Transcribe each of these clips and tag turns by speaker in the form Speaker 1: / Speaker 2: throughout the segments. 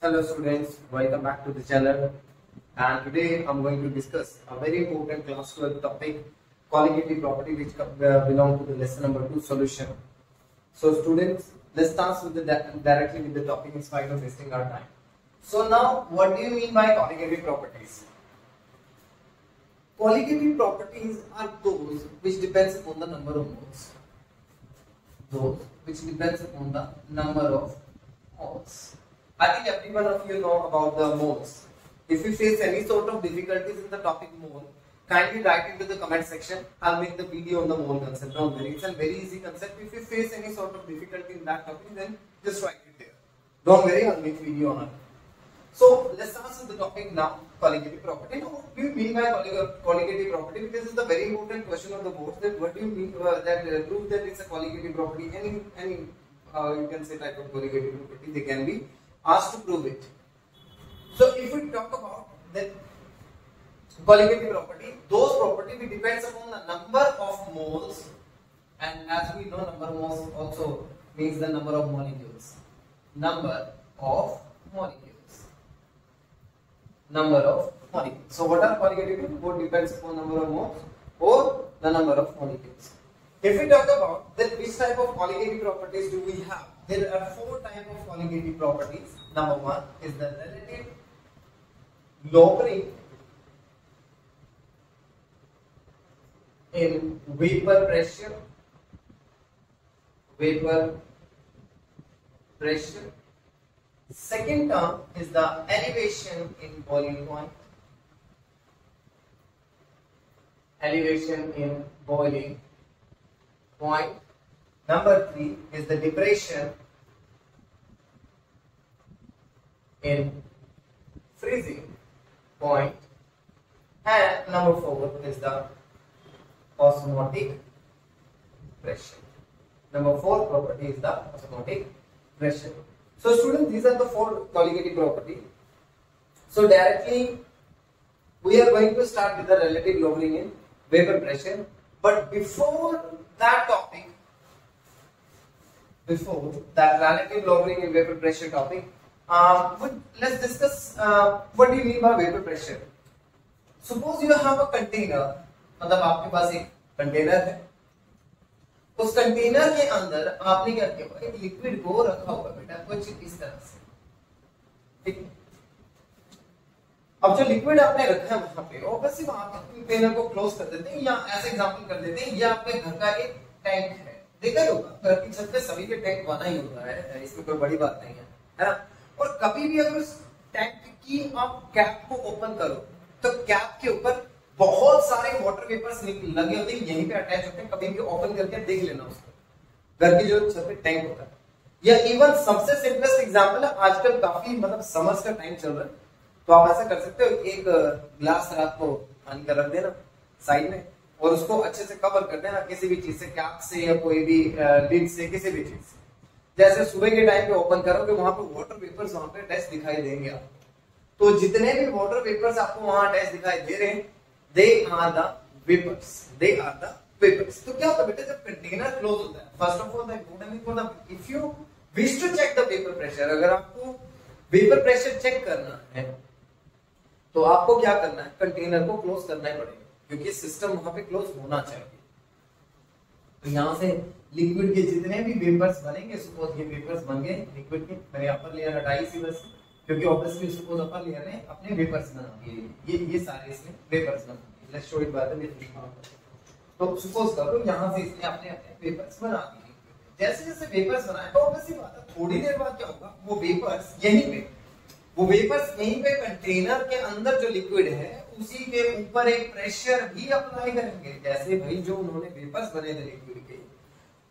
Speaker 1: Hello students, welcome back to the channel, and today I'm going to discuss a very important class 12 topic, colligative property, which belong to the lesson number 2 solution. So students, let's start with directly with the topic in spite of wasting our time. So now, what do you mean by colligative properties? Colligative properties are those which depends upon the number of moles. Those which depends upon the number of moles. I think every one of you know about the moles. If you face any sort of difficulties in the topic mole, kindly write into the comment section. I'll make the video on the mole concept. Don't worry, it's a very easy concept. If you face any sort of difficulty in that topic, then just write it there. Don't worry, I'll make video on it. So let's start with the topic now, colligative property. Now, what do you mean by colligative property? Because it's a very important question on the board. That what do you mean that prove that it's a colligative property? Any you can say type of colligative property they can be asked to prove it. So if we talk about that colligative property, those property which depends upon the number of moles, and as we know, number of moles also means the number of molecules. Number of molecules. Number of molecules. So what are colligative? Both depends upon number of moles or the number of molecules. If we talk about that which type of colligative properties do we have? There are 4 types of colligative properties. Number 1 is the relative lowering in vapor pressure. Vapor pressure. Second term is the elevation in boiling point. Elevation in boiling point. Number 3 is the depression in freezing point, and number 4 is the osmotic pressure. Number 4 property is the osmotic pressure. So students, these are the 4 colligative properties. So directly we are going to start with the relative lowering in vapor pressure, but before that topic, before that relative lowering in vapor pressure topic, let's discuss what do you mean by vapor pressure. Suppose you have a container, मतलब आपके पास एक container है, उस container के अंदर आपने क्या किया, एक लिक्विड को रखा हुआ बेटा कुछ इस तरह से, ठीक। अब जो लिक्विड आपने रखा है वहां पे, ऑब्वियसली वहां पे कंटेनर को क्लोज कर देते हैं, या ऐसे एग्जांपल कर देते हैं, ये आपके घर का एक टैंक है, देखा होगा घर की छत पे सभी के टैंक बना ही होता है, इसमें कोई बड़ी बात नहीं है ना। और कभी भी अगर उस टैंक की आप कैप को ओपन करो तो कैप के ऊपर बहुत सारे वाटर वेपर्स लगे होते हैं, यहीं पे अटैच होते हैं, कभी भी ओपन करके देख लेना उसको, घर की जो छत पे टैंक होता है। या इवन सबसे सिंपलेस्ट एग्जांपल है, आजकल काफी मतलब समर्स का टाइम चल रहा है, तो आप ऐसा कर सकते हो, एक ग्लास रात को पानी का रख देना साइड में और उसको अच्छे से कवर कर देना किसी भी चीज से, कैप से या कोई भी लिड से, किसी भी चीज से। जैसे सुबह के टाइम पे ओपन करोगे वहां पे वाटर वेपर्स वहां पे अटैच दिखाई देंगे आप, तो जितने भी वाटर वेपर्स आपको वहां अटैच दिखाई दे रहे हैं, they are the vapours, they are the vapours. तो क्या होता है बेटा, जब कंटेनर क्लोज होता है, first of all the important for the, if you wish to check the vapour pressure, अगर आपको वेपर प्रेशर चेक करना है तो आपको क्या करना है, कंटेनर को क्लोज करना ही पड़ेगा, क्योंकि सिस्टम वहां पे क्लोज होना चाहिए। तो यहाँ से लिक्विड के जितने भी वेपर्स बनेंगे, सपोज ये वेपर्स बन गए लिक्विड के, मैंने अपर लेयर हटाई इसी वजह से, क्योंकि ऑब्वियसली सपोज अपर लेयर ने अपने वेपर्स बना दिए, ये सारे इसने वेपर्स बना दिए। Let's show it by the liquid. तो सपोज करो यहाँ से इसने अपने अपने वेपर्स बना दिए, जैसे जैसे वेपर्स बनाए तो ऑब्वियसली बात है थोड़ी देर बाद क्या होगा, वो वेपर्स यहीं पे कंटेनर के अंदर जो लिक्विड है उसी के ऊपर एक प्रेशर भी अप्लाई करेंगे। जैसे भाई जो उन्होंने वेपर्स बने थे लिक्विड के,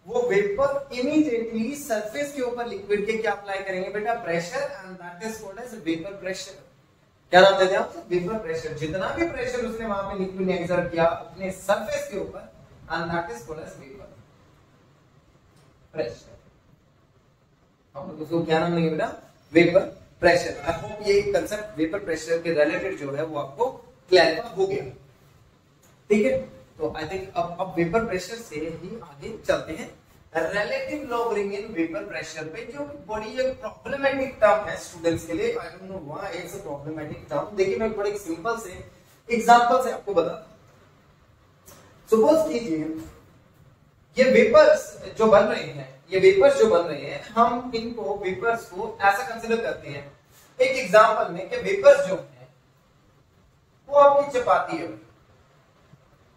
Speaker 1: वो वेपर इमीडिएटली सरफेस के ऊपर लिक्विड के क्या अप्लाई करेंगे बेटा, pressure, and that is called as vapour pressure. क्या नाम देते हैं आप, वेपर प्रेशर। जितना भी प्रेशर उसने वहां पे लिक्विड ने एक्सर्ट किया अपने सरफेस के ऊपर, and that is called as vapour pressure. हम लोग उसको क्या नाम देंगे बेटा, वेपर प्रेशर। आई होप ये कंसेप्ट वेपर प्रेशर के रिलेटेड जो है वो आपको क्लैरिफाई हो गया, ठीक है। तो आई थिंक अब वेपर प्रेशर से ही आगे चलते हैं रिलेटिव लॉगरिंग इन वेपर प्रेशर पे, जो बड़ी एक प्रॉब्लमेटिक टर्म है स्टूडेंट्स के लिए। I don't know why it's a problematic term. देखिए मैं बड़े सिंपल से एग्जांपल से आपको बताता हूं। सपोज कीजिए ये वेपर्स जो बन रहे हैं, ये वेपर्स जो बन रहे हैं, हम इनको वेपर्स को ऐसा कंसीडर करते हैं एक एग्जांपल में कि वेपर्स जो है वो आपकी चपाती है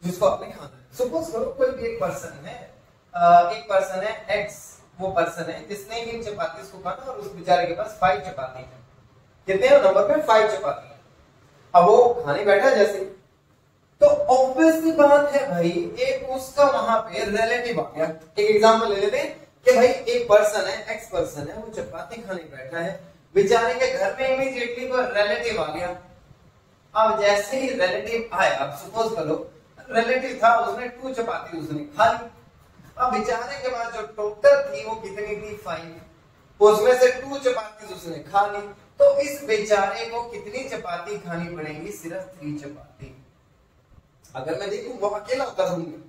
Speaker 1: जिसको आपने खाना है। सपोज करो कोई भी एक पर्सन है एक्स, वो पर्सन है जिसने एक चपाती इसको खाना और उस बेचारे के पास 5 चपाती है। कितने हैं नंबर पे? 5 चपाती है। अब वो खाने बैठा जैसे, तो ऑब्वियसली बात है भाई, एक उसका वहां पे रिलेटिव आ गया। एक एग्जांपल ले लेते हैं कि भाई एक पर्सन है, एक्स पर्सन है, वो चपाती खाने बैठा है, बेचारे के घर में इमीडिएटली कोई रिलेटिव आ गया। अब जैसे ही रिलेटिव आया, अब सपोज करो रिलेटिव था, उसने 2 चपाती उसने खा ली। अब बेचारे के पास जो टोटल थी वो कितनी थी? 5। उसमें से 2 चपाती उसने खा ली, तो इस बेचारे को कितनी चपाती खानी पड़ेगी? सिर्फ 3 चपाती। अगर मैं देखूं वो अकेला होता रूम में,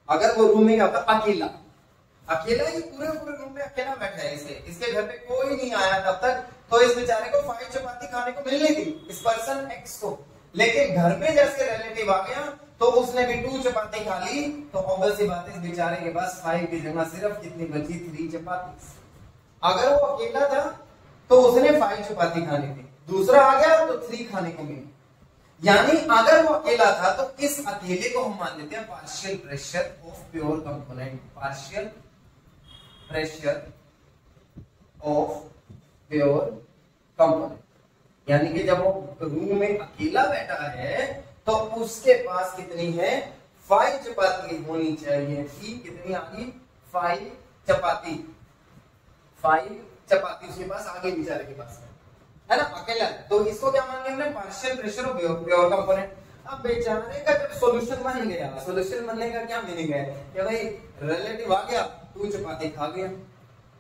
Speaker 1: अगर वो रूम में होता अकेला ही पूरे रूम में अकेला बैठा है, इसके घर पे कोई नहीं आया तब तक, तो इस बेचारे को 5 चपाती खाने को मिलनी थी, इस पर्सन एक्स को। लेकिन घर पे जैसे रिलेटिव आ गया तो उसने भी 2 चपाती खा ली, तो ऑब्वियस सी बात है इस बेचारे के पास 5 की जगह सिर्फ कितनी बची? 3 चपाती। अगर वो अकेला था तो उसने 5 चपाती खानी थी, दूसरा आ गया तो 3 खाने को मिली। यानी अगर वो अकेला था तो इस अकेले को हम मान लेते हैं partial pressure of pure component. Partial pressure of pure component, यानी कि जब वो रूम में अकेला बैठा है तो उसके पास कितनी है? 5 चपाती होनी चाहिए थी। कितनी आ गई? 5 चपाती। 5 चपाती उसके पास आगे बेचारे के पास है ना, अकेला। तो इसको क्या मान लिया? Partial pressure of pure component. अब बेचारे का जब सॉल्यूशन बन गया, सॉल्यूशन बनने का क्या मीनिंग है कि भाई रिलेटिव आ गया, 2 चपाती खा गया।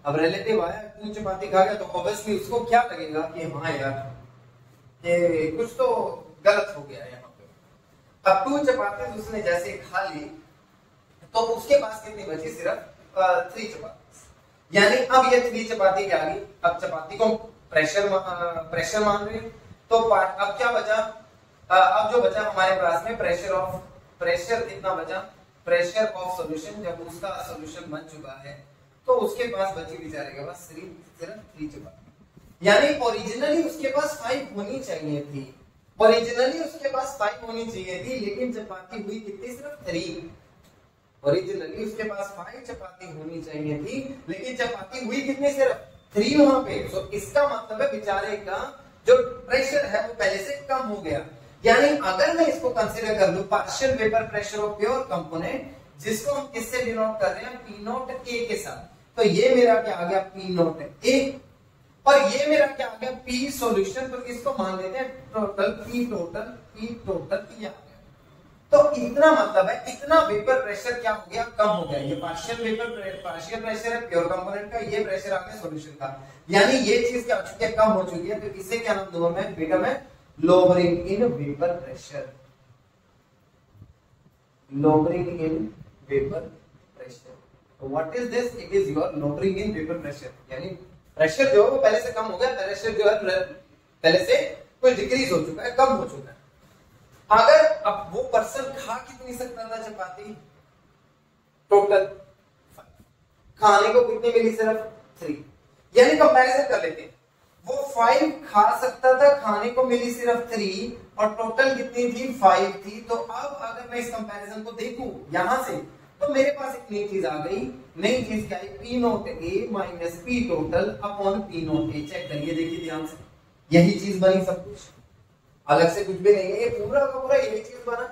Speaker 1: अब रिलेटिव आया, 2 चपाती खा गया, तो ऑब्वियसली उसको क्या लगेगा कि हाँ यार कि कुछ तो गलत हो गया यहाँ पे। अब 2 चपाती उसने जैसे खा ली तो उसके पास कितनी बची? सिर्फ 3 चपाती। यानी अब ये 3 चपाती क्या आ गई? अब चपाती को प्रेशर मान रहे हैं, तो अब क्या बचा? अब जो बचा हमारे पास में प्रेशर कितना बचा? Pressure of solution. जब उसका सॉल्यूशन बन चुका है तो उसके पास बची बेचारे के पास सिर्फ 3 चपाती। यानी ओरिजिनली उसके पास 5 होनी चाहिए थी, लेकिन चपाती हुई कितनी? सिर्फ 3। ओरिजिनली उसके पास 5 चपाती होनी चाहिए थी, लेकिन चपाती हुई कितनी? सिर्फ 3 वहां पे। तो इसका मतलब है बेचारे का जो प्रेशर है वो पहले से कम हो गया। यानी अगर मैं इसको कंसीडर कर लूं partial vapour pressure of pure component, जिसको हम किससे डिनोट कर रहे हैं? P नॉट A के साथ। तो ये मेरा क्या आ गया? P नॉट A, और ये मेरा क्या आ गया? P solution. तो इसको मान लेते हैं टोटल P टोटल P आ गया। तो इतना मतलब है, इतना वेपर प्रेशर क्या हो गया? कम हो गया। ये पार्शियल प्रेशर है प्योर कंपोनेंट का, ये प्रेशर आ गया सॉल्यूशन का। यानी ये चीज क्या हो चुकी है? कम हो चुकी है। तो इसे क्या नाम दूंगा मैं? बेटा मैं lowering in vapour pressure. Lowering in vapour pressure. What is this? It is your lowering in vapour pressure. यानी प्रेशर जो है वो पहले से कम हो गया, प्रेशर जो है पहले से कोई डिक्रीज हो चुका है, कम हो चुका है। अगर अब वो पर्सन खा कितनी सकता था चपाती? टोटल 5, खाने को कितनी मिली? सिर्फ 3। यानी कंपैरिजन कर लेते हैं, वो 5 खा सकता था, खाने को मिली सिर्फ 3, और टोटल कितनी थी? 5 थी। तो अब अगर मैं इस कंपैरिजन को देखूं यहां से, तो मेरे पास एक नई चीज आ गई। नई चीज क्या है? P not A minus P total upon P not A। Check करिए, देखिए ध्यान से, यही चीज बनी, सब कुछ अलग से कुछ भी नहीं है, ये पूरा का पूरा यही चीज बना।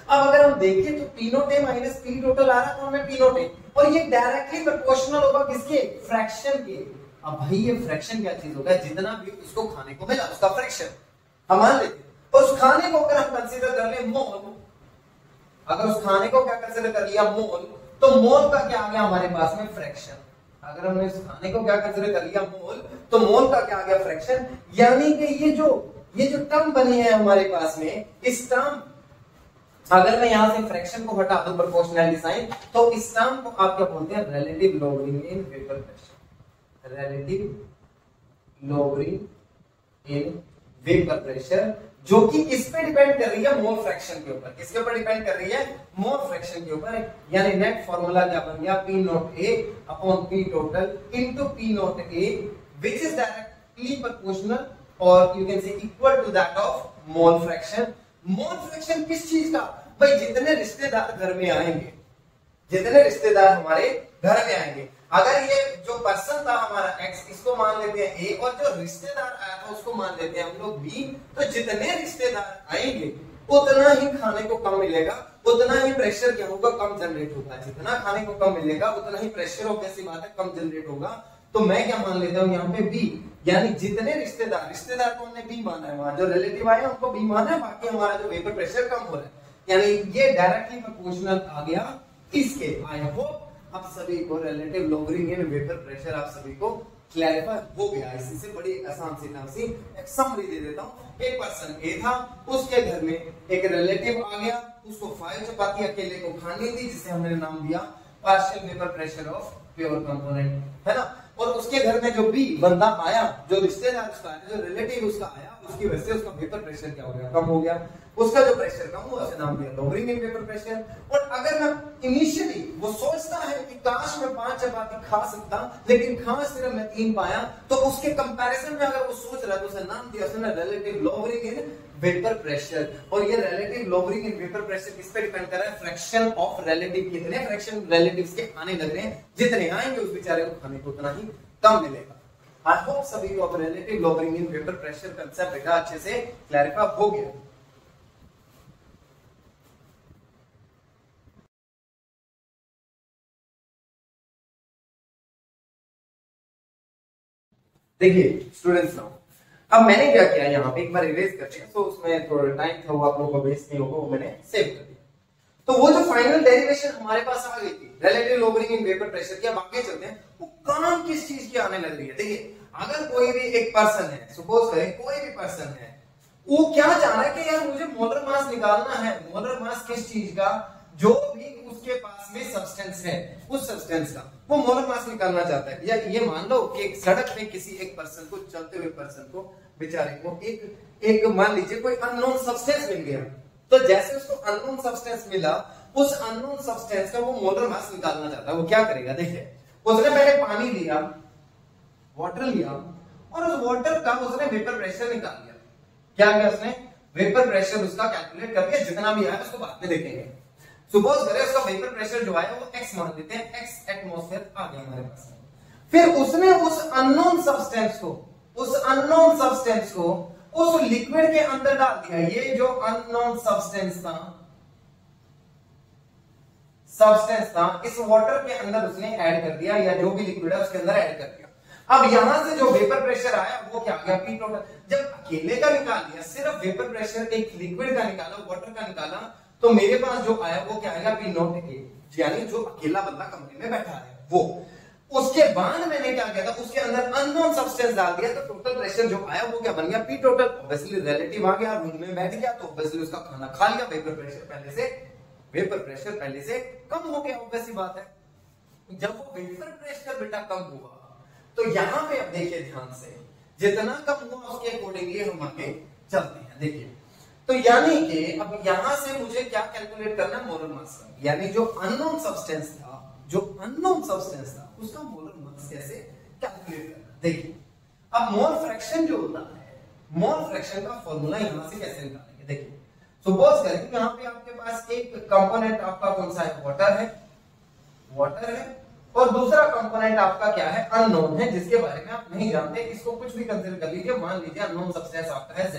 Speaker 1: अब अगर हम देखें तो P not A minus P total आ रहा है, तो हमें P नॉट A, और ये डायरेक्टली प्रोपोर्शनल होगा किसके? फ्रैक्शन के। अब भाई ये फ्रैक्शन क्या चीज होगा? जितना भी उसको खाने को मिला उसका फ्रैक्शन हम मान लेते हैं। और उस खाने को अगर हम कंसीडर कर ले मोल, अगर उस खाने को क्या कंसीडर कर लिया? मोल, तो मोल का क्या आ गया हमारे पास में? फ्रैक्शन। अगर हमने उस खाने को क्या कंसीडर कर लिया? मोल, तो मोल का क्या आ गया? फ्रैक्शन। यानी कि ये जो टर्म बनी है हमारे पास में, इस टर्म अगर मैं यहां से फ्रैक्शन को हटा दूं प्रोपोर्शनैलिटी साइन, तो इस टर्म को आप क्या बोलते हैं, relative lowering in vapour pressure, relative lowering in vapour pressure, जो कि किस पे डिपेंड कर रही है, मोल फ्रैक्शन के ऊपर। किसके ऊपर डिपेंड कर रही है, मोल फ्रैक्शन के ऊपर। यानी नेट फॉर्मूला क्या बन गया, P not A upon P total into P not A, which is directly proportional और you can say equal to that of mole fraction. Mole fraction किस चीज का, भाई जितने रिश्तेदार घर में आएंगे, जितने रिश्तेदार हमारे घर में आएंगे, अगर ये जो पर्सन था हमारा x, इसको मान लेते हैं a, और जो रिश्तेदार आया था उसको मान लेते हैं हम लोग b, तो जितने रिश्तेदार आएंगे उतना ही खाने को कम मिलेगा, उतना ही प्रेशर क्या होगा, कम जनरेट होगा। जितना खाने को कम मिलेगा उतना ही प्रेशर ऑफ कैसी बात है, कम जनरेट होगा। तो मैं क्या मान लेता हूँ यहाँ पे b, यानी जितने रिश्तेदार, रिश्तेदार को हमने b माना है, वहां जो रिलेटिव आए उनको b माना है, बाकी हमारा जो वेपर प्रेशर कम हो रहा है, यानी ये डायरेक्टली प्रोपोर्शनल आ गया इसके। आई होप अब सभी को relative lowering in vapour pressure आप सभी को क्लैरिफाई हो गया। इसी से बड़ी आसान सी एक समरी दे देता हूँ। एक पर्सन ए था, उसके घर में एक रिलेटिव आ गया, उसको 5 चपाती अकेले को खानी थी, जिसे हमने नाम दिया partial vapour pressure of pure component, है ना। और उसके घर में जो बी बंदा आया, जो रिश्तेदार उसका आया, जो रिलेटिव उसका आया, उसकी वजह से उसका वेपर प्रेशर क्या हो गया, कम हो गया। उसका जो प्रेशर कम हुआ उसे नाम दिया लोअरिंग इन वेपर प्रेशर। और अगर मैं इनिशियली वो सोचता है कि काश मैं 5 चपाती खा सकता, लेकिन खा सिर्फ मैं 3 पाया, तो उसके कंपैरिजन में अगर वो सोच रहा है तो उसे नाम दिया उसने relative lowering in vapour pressure. और ये relative lowering in vapour pressure किस पे डिपेंड कर रहा है, फ्रैक्शन ऑफ रिलेटिव, कितने फ्रैक्शन रिलेटिव्स के आने लग रहे हैं, जितने आएंगे उस बेचारे को खाने को उतना ही कम मिलेगा। आई होप सभी को अब relative lowering in vapour pressure concept का अच्छे से क्लैरिफाई हो गया। देखिए स्टूडेंट्स, नाउ अब मैंने क्या किया, यहाँ पे एक बार रिवाइज करते हैं, तो उसमें थोड़ा टाइम था, वो आप लोगों को बेस नहीं होगा, वो मैंने सेव कर दिया। तो वो जो फाइनल डेरिवेशन हमारे पास आ गई थी relative lowering in vapour pressure की, अब आगे चलते हैं, वो काम किस चीज की आने लग रही है। देखिए अगर कोई भी एक पर्सन है, सपोज करें कोई भी पर्सन है, वो क्या चाह रहा है कि यार मुझे मोलर मास निकालना है। मोलर मास किस चीज का, जो भी उसके पास में सब्सटेंस है, उस सब्सटेंस का वो मोलर मास निकालना चाहता है। या ये मान लो कि एक सड़क पे किसी एक पर्सन को, चलते हुए पर्सन को, बेचारे को एक मान लीजिए कोई अननोन सब्सटेंस मिल गया, तो जैसे उसको अननोन सब्सटेंस मिला, उस अननोन सब्सटेंस का वो मोलर मास निकालना चाहता है। वो क्या करेगा, देखिए उसने पहले पानी लिया, वाटर लिया, और उस वाटर का उसने वेपर प्रेशर निकाल लिया। क्या किया उसने, वेपर प्रेशर उसका कैलकुलेट करके जितना भी आया उसको बाद में देखेंगे। सपोज करें उसका वेपर प्रेशर जो आया वो x मान लेते हैं, x एटमॉस्फेयर आ गया हमारे पास। फिर उसने उस अननोन सब्सटेंस को उस लिक्विड के अंदर डाल दिया। ये जो अननोन सब्सटेंस था इस वाटर के अंदर उसने ऐड कर दिया, या जो भी लिक्विड है उसके अंदर ऐड कर दिया। अब यहां से जो वेपर प्रेशर आया वो क्या आ गया, पी टोटल। जब अकेले का निकाल लिया, सिर्फ वेपर प्रेशर एक लिक्विड का निकाला, वाटर का निकाला, तो मेरे पास जो आया वो क्या आएगा, पी नॉट ए, यानी जो अकेला बंदा कमरे में बैठा है वो। उसके बाद मैंने क्या किया था, उसके अंदर अननोन सब्सटेंस डाल दिया, तो टोटल प्रेशर जो आया वो क्या बन गया, पी टोटल। ऑब्वियसली रिलेटिव आ गया, रूम में बैठ गया, तो ऑब्वियसली उसका खाना खा लिया, वेपर प्रेशर पहले से कम हो गया। ऑब्वियसली बात है, जब वो वेपर प्रेशर बेटा कम हुआ, तो यहां पे अब देखिए ध्यान से, जितना कम हुआ उसके अकॉर्डिंगली हम आगे चलते हैं। देखिए तो यानी कि अब यहां से मुझे क्या कैलकुलेट करना है, मोलर मास। यानी जो अननोन सब्सटेंस था उसका मोलर मास कैसे कैलकुलेट करना। देखिए अब मोल फ्रैक्शन जो होता है, मोल फ्रैक्शन का फॉर्मूला यहां से कैसे निकालेंगे। देखिए सपोज करें यहां पे आपके पास एक कंपोनेंट आपका कौन सा है, वाटर है, और दूसरा कंपोनेंट आपका क्या है, अननोन है, जिसके बारे में आप नहीं जानते। इसको कुछ भी कंसीडर कर लीजिए, मान लीजिए अननोन सब्सटेंस आपका है Z,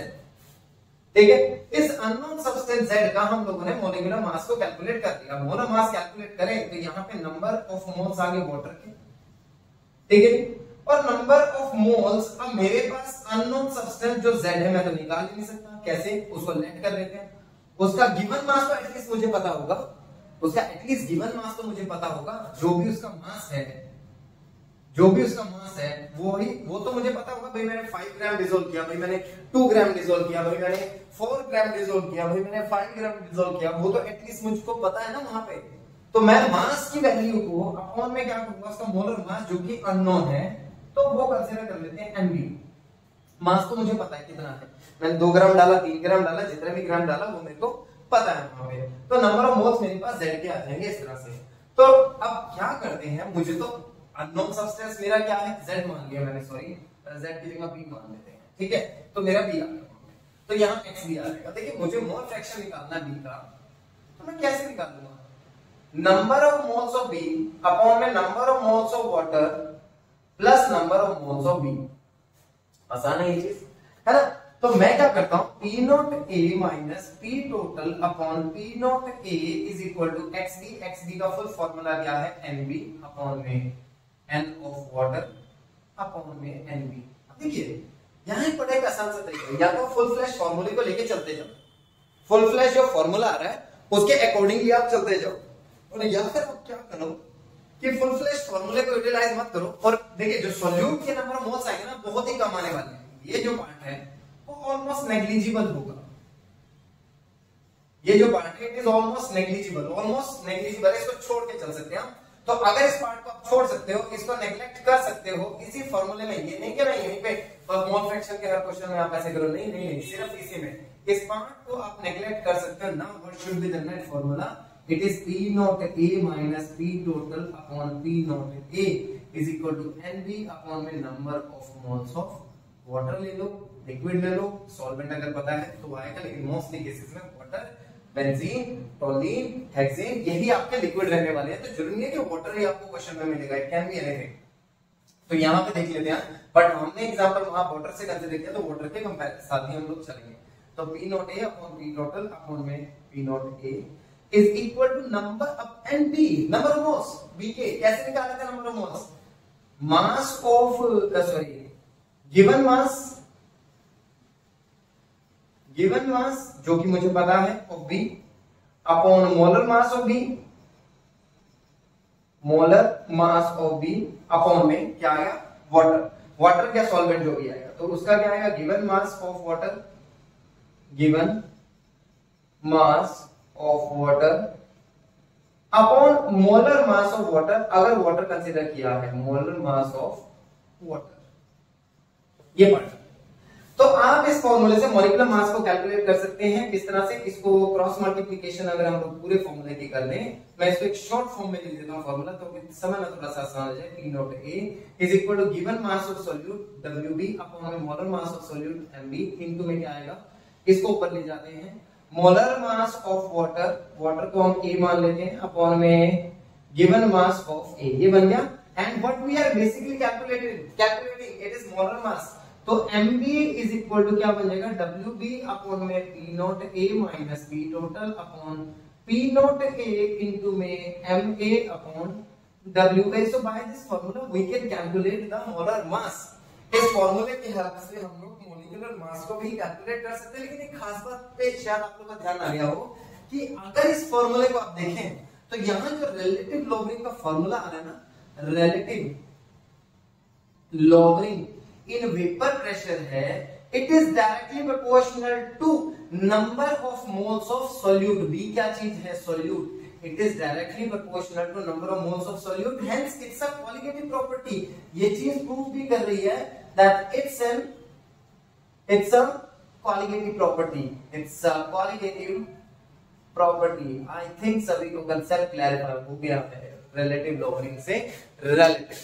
Speaker 1: ठीक है। इस अननोन सब्सटेंस Z का हम लोगों ने मोलिकुलर मास को कैलकुलेट कर दिया। मोलर मास कैलकुलेट करें तो यहाँ पे नंबर ऑफ मोल्स आ गए वाटर के, ठीक है, और नंबर ऑफ मोल्स। अब मेरे पास अननोन सब्सटेंस जो Z है मैं तो निकाल ही नहीं सकता, कैसे, उसको लेट कर लेते हैं। उसका गिवन मास तो एटलीस्ट मुझे पता होगा, जो भी उसका मास है, जो भी उसका मास है वो तो मुझे पता होगा भाई मैंने 5 ग्राम डिसोल्व किया, भाई मैंने 2 ग्राम डिसोल्व किया, भाई मैंने 4 ग्राम डिसोल्व किया, भाई मैंने 5 ग्राम डिसोल्व किया, वो तो एटलीस्ट मुझको पता है ना वहां पे। तो मैं मास की वैल्यू को अपॉन में क्या करूंगा, उसका मोलर मास जो कि अननोन है तो वो कंसीडर कर लेते हैं एमबी। मास तो मुझे पता है कितना है, मैंने 2 ग्राम डाला, 3 ग्राम डाला, जितना भी ग्राम डाला वो मेरे को पता है वहां पे। तो नंबर ऑफ मोल्स मेरे पास Z के आ जाएंगे इस तरह से। तो अब क्या करते हैं, मुझे तो अननोन सब्सटेंस मेरा क्या है, Z मान लिया मैंने, सॉरी Z की जगह B मान लेते हैं, ठीक है। तो मेरा B आ गया, तो यहाँ X भी आ जाएगा। देखिए मुझे मोल फ्रैक्शन निकालना है B का, तो मैं कैसे निकालूंगा, number of moles of B upon में number of moles of water plus number of moles of B। आसान है ये चीज, है ना। तो मैं क्या करता हूं, P not A minus P total upon P not A is equal to XB। XB का फुल फॉर्मूला क्या है, NB अपॉन में N ऑफ वाटर अपॉन में NB। देखिए यहां पर एक आसान सा तरीका है, या तो फुल फ्लैश फॉर्मूले को लेके चलते जाओ, फुल फ्लैश जो फॉर्मूला आ रहा है उसके अकॉर्डिंगली आप चलते जाओ, और या फिर आप क्या करो कि फुल फ्लैश फॉर्मूले को यूटिलाइज मत करो। और देखिए जो सॉल्यूट के नंबर ऑफ मोल्स आएंगे ना बहुत ही कम आने वाले हैं, ये जो पार्ट है वो ऑलमोस्ट नेग्लिजिबल होगा, ये जो पार्ट है इट इज ऑलमोस्ट नेग्लिजिबल, इसको छोड़ के चल सकते हैं हम। तो अगर इस पार्ट को आप छोड़ सकते हो, इसको नेग्लेक्ट कर सकते हो इसी फॉर्मूले में, ये नहीं कि नहीं यहीं पे मोल फ्रैक्शन के हर क्वेश्चन में आप ऐसे करो, नहीं, सिर्फ इसी में इस पार्ट को आप नेग्लेक्ट कर सकते हो। Now what should be the net formula, it is P not A minus P total upon P not A is equal to NB upon में number of moles of water ले लो, liquid ले लो, solvent अगर पता है तो आएगा, लेकिन मोस्टली केसेस में वाटर, बेंजीन, टोलीन, हेक्सेन यही आपके लिक्विड रहने वाले हैं। तो जरूरी नहीं है कि वाटर ही आपको क्वेश्चन में मिलेगा, इट कैन बी एनीथिंग। तो यहाँ पे देख लेते हैं, बट हमने एग्जांपल वहां वाटर से कंसीडर किया तो वाटर के साथ ही हम लोग चलेंगे। तो P not A upon P total upon में P not A is equal to number of NB, number of moles B के। कैसे निकाला था number of moles, mass of sorry given mass जो कि मुझे पता है of B upon molar mass of B, molar mass of B upon में क्या आएगा, वाटर क्या सॉल्वेंट जो भी आएगा तो उसका क्या आएगा, given mass of water, given mass of water upon molar mass of water, अगर वाटर कंसीडर किया है, मोलर मास ऑफ वाटर, ये पार्ट। तो आप इस फॉर्मूले से मॉलिक्यूलर मास को कैलकुलेट कर सकते हैं किस तरह से, इसको क्रॉस मल्टीप्लिकेशन अगर हम लोग पूरे फॉर्मूले की कर लें, मैं इसको एक शॉर्ट फॉर्म में लिख देता हूं फॉर्मूला, तो समझना थोड़ा सा आसान हो जाए। P not A is equal to given mass of solute WB upon में molar mass of solute MB into में क्या आएगा, इसको ऊपर ले जाते हैं, मोलर मास ऑफ वाटर को हम A मान लेते हैं अपॉन में गिवन मास ऑफ A, ये बन गया। And what we are basically calculating it is molar mass, तो MB इज इक्वल टू क्या बन जाएगा, WB अपॉन में P not A minus P total upon P not A into में MA upon WA। So by this formula we can calculate the molar mass. इस फार्मूले की help से हम लोग मोलिकुलर मास को भी कैलकुलेट कर सकते हैं। लेकिन एक खास बात पे शायद आप लोगों का ध्यान आ गया हो कि अगर इस फार्मूले को आप देखें तो यहां जो रिलेटिव लॉगरिथम का फार्मूला आ रहा है ना, relative logarithm in vapour pressure है, it is directly proportional to number of moles of solute. B क्या चीज है, solute, it is directly proportional to number of moles of solute, hence it's a qualitative property. ये चीज prove भी कर रही है that it's a qualitative property. I think सभी को कंसेप्ट क्लैरिफाई हो गया है रिलेटिव लॉगरिथम से रिलेटिव।